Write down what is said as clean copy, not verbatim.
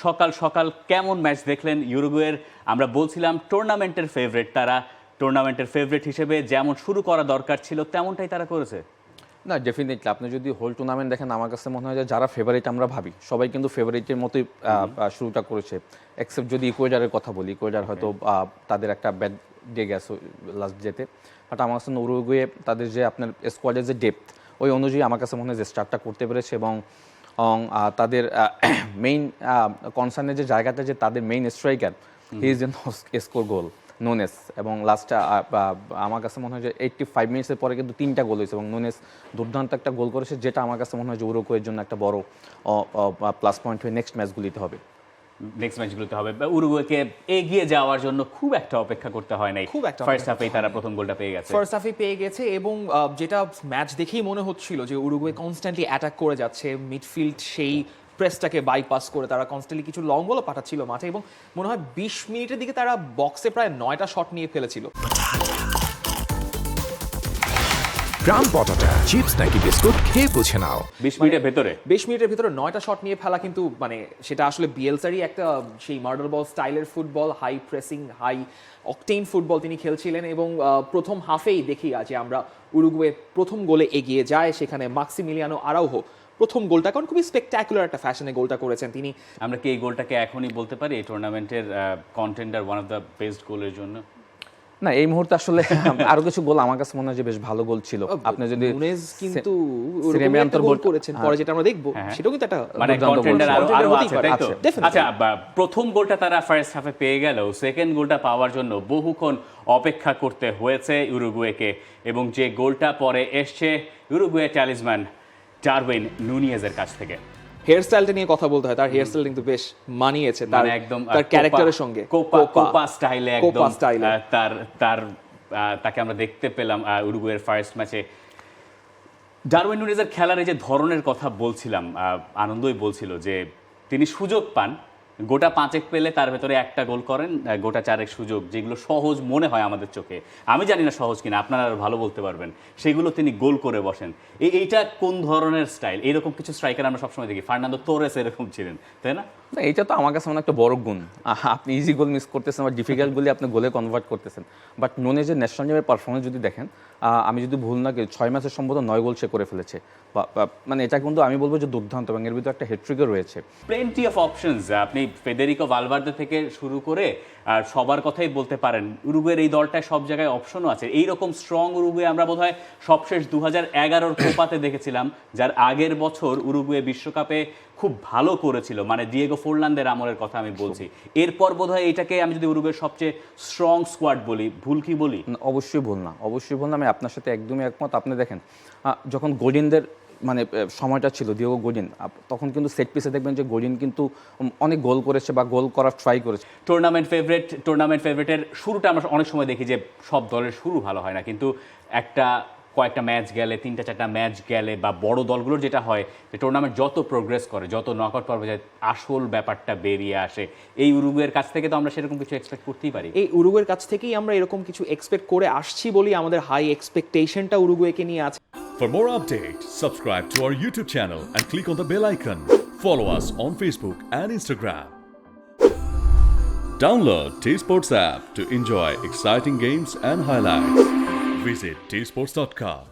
সকাল সকাল কেমন ম্যাচ দেখলেন ইউরুগুয়ের? আমরা বলছিলাম টুর্নামেন্টের ফেভারিট তারা, টুর্নামেন্টের ফেভারিট হিসেবে যেমন শুরু করা দরকার ছিল তেমনটাই তারা করেছে। না, ডেফিনেটলি আপনি যদি হোল টুর্নামেন্ট দেখেন, আমার কাছে মনে হয় যে যারা ফেভারিট আমরা ভাবি সবাই কিন্তু ফেভারিটের মতোই শুরুটা করেছে, এক্সেপ্ট যদি ইকুয়েডারের কথা বলি। ইকুয়েডার হয়তো তাদের একটা ব্যাড ডে গেছে লাস্ট ডেতে, বাট আমার কাছে উরুগুয়ে তাদের যে আপনার স্কোয়াডের যে ডেপথ, ওই অনুযায়ী আমার কাছে মনে হয় যে স্টার্টটা করতে পেরেছে। এবং তাদের মেইন কনসার্নের যে জায়গাটা, যে তাদের main striker he is score goal Nunes, এবং লাস্টটা আমার কাছে মনে হয় যে 85 মিনিটসের পরে কিন্তু 3টা গোল হয়েছে, এবং নুনেস দুর্দান্ত একটা গোল করেছে, যেটা আমার কাছে মনে হয় যে উরুগুয়ের জন্য একটা বড় প্লাস পয়েন্ট হয়ে নেক্সট ম্যাচগুলিতে হবে। উরুগুয়েকে এগিয়ে যাওয়ার জন্য খুব একটা অপেক্ষা করতে হয় নাই, ফার্স্ট হাফেই তারা প্রথম গোলটা পেয়ে গেছে। ফার্স্ট হাফে পেয়ে গেছে, এবং যেটা ম্যাচ দেখেই মনে হচ্ছিল যে উরুগুয়ে কনস্ট্যান্টলি অ্যাটাক করে যাচ্ছে, মিডফিল্ড সেই প্রেসটাকে বাইপাস করে তারা কনস্ট্যান্টলি কিছু লং বলও পাঠাচ্ছিল মাঠে, এবং মনে হয় 20 মিনিটের দিকে তারা বক্সে প্রায় 9টা শট নিয়ে ফেলেছিল। গ্রাম পটাটা চিপস নাকি বিস্কুট খেয়ে বুঝে নাও। 20 মিনিটের ভেতরে 20 মিনিটের ভিতরে 9টা শট নিয়ে ফেলা, কিন্তু মানে সেটা আসলে বিএলসারই একটা সেই মার্ডার বল স্টাইলের football, high pressing, high octane football তিনি খেলছিলেন। এবং প্রথম হাফেই দেখি যে আমরা উরুগুয়ে প্রথম গোলে এগিয়ে যায়, সেখানে মাক্সিমিলিয়ানো আরাউহো প্রথম গোলটা, কারণ খুবই স্পেকট্যাকুলার একটা ফ্যাশনে গোলটা করেছেন তিনি। আমরা কি এই গোলটাকে এখনই বলতে পারি এই টুর্নামেন্টের contender, one of the best গোলের জন্য? না, এই মুহূর্তে আসলে আরো কিছু গোল আমার কাছে মনে হয় যে বেশ ভালো গোল ছিল। আপনি যদি নুনেজ কিন্তু গোল করেছেন পরে, যেটা আমরা দেখব, সেটাও কিন্তু একটা মানে কন্টেন্ডার আরো আছে, তাই তো? Definitely. আচ্ছা, প্রথম গোলটা তারা ফার্স্ট হাফে পেয়ে গেল, সেকেন্ড গোলটা পাওয়ার জন্য বহুক্ষণ অপেক্ষা করতে হয়েছে ইউরুগুয়েকে, এবং যে গোলটা পরে এসছে ইউরুগুয়ে ট্যালিসম্যান ডারউইন নুনিয়েজের কাছ থেকে। হেয়ার স্টাইলটা নিয়ে কথা বলতে হয়, তার হেয়ার স্টাইল কিন্তু বেশ মানিয়েছে তার একদম তার ক্যারেক্টারের সঙ্গে, কোপা স্টাইলে একদম তাকে আমরা দেখতে পেলাম উরুগুয়ের ফার্স্ট ম্যাচে। ডারউইন নুনিয়েজের খেলার এই যে ধরনের কথা বলছিলাম, আনন্দই বলছিল যে তিনি সুযোগ পান, গোটা 5 পেলে তার ভেতরে একটা গোল করেন, গোটা 4 সুযোগ, যেগুলো সহজ মনে হয় আমাদের চোখে, আমি জানি না সহজ কিনা, আপনারা আরো ভালো বলতে পারবেন, সেগুলো তিনি গোল করে বসেন। এইটা কোন ধরনের স্টাইল? এরকম কিছু স্ট্রাইকার আমরা সবসময় দেখি, ফার্নান্দো তোরেস এরকম ছিলেন, তাই না? না, এটা তো আমার কাছে মনে একটা বড় গুণ। আপনি ইজি গোল মিস করতেছেন বা ডিফিকাল্ট গোলে আপনি গোলে কনভার্ট করতেছেন, বাট নুনেজের ন্যাশনাল টিমের পারফরমেন্স যদি দেখেন, আমি যদি ভুল না করি 6 ম্যাচের সম্ভবত 9 গোল সে করে ফেলেছে, মানে এটা কিন্তু আমি বলবো যে দুর্দান্ত, এবং এর ভিতরে একটা হ্যাটট্রিকও রয়েছে। প্লেন্টি অফ অপশনস, আপনি ফেদেরিকো ভালভার্দে থেকে শুরু করে আর সবার কথাই বলতে পারেন, উরুগুয়ের এই দলটায় সব জায়গায় অপশনও আছে। এইরকম স্ট্রং উরুগুয়ে আমরা বোধহয় সবশেষ 2011 কোপাতে দেখেছিলাম, যার আগের বছর উরুগুয়ে বিশ্বকাপে খুব ভালো করেছিল, মানে দিয়েগো ফোরলান্দের আমলের কথা আমি বলছি। এরপর বোধহয় এটাকে আমি যদি উরুগুয়ের সবচেয়ে স্ট্রং স্কোয়াড বলি, ভুল কি বলি? অবশ্যই ভুল না, অবশ্যই ভুল না, আমি আপনার সাথে একদমই একমত। আপনি দেখেন যখন গোডিনদের মানে সময়টা ছিল, দিয়েগো গোডিন, তখন কিন্তু সেট পিসে দেখবেন যে গোডিন কিন্তু অনেক গোল করেছে বা গোল করার ট্রাই করেছে। টুর্নামেন্ট ফেভারিটের শুরুটা আমরা অনেক সময় দেখি যে সব দলের শুরু ভালো হয় না, কিন্তু কয়েকটা ম্যাচ গেলে, 3-4টা ম্যাচ গেলে, বা বড় দলগুলোর যেটা হয় যে টুর্নামেন্ট যত প্রোগ্রেস করে, যত নকআউট পর্বে যায়, আসল ব্যাপারটা বেরিয়ে আসে। এই উরুগুয়ের কাছ থেকে তো আমরা সেরকম কিছু এক্সপেক্ট করতেই পারি। এই উরুগুয়ের কাছ থেকেই আমরা এরকম কিছু এক্সপেক্ট করে আসছি বলি আমাদের হাই এক্সপেকটেশনটা উরুগুয়েকে নিয়ে আছে। For more updates, subscribe to our YouTube channel and click on the bell icon. Follow us on Facebook and Instagram. Download T-Sports app to enjoy exciting games and highlights. Visit tsports.com.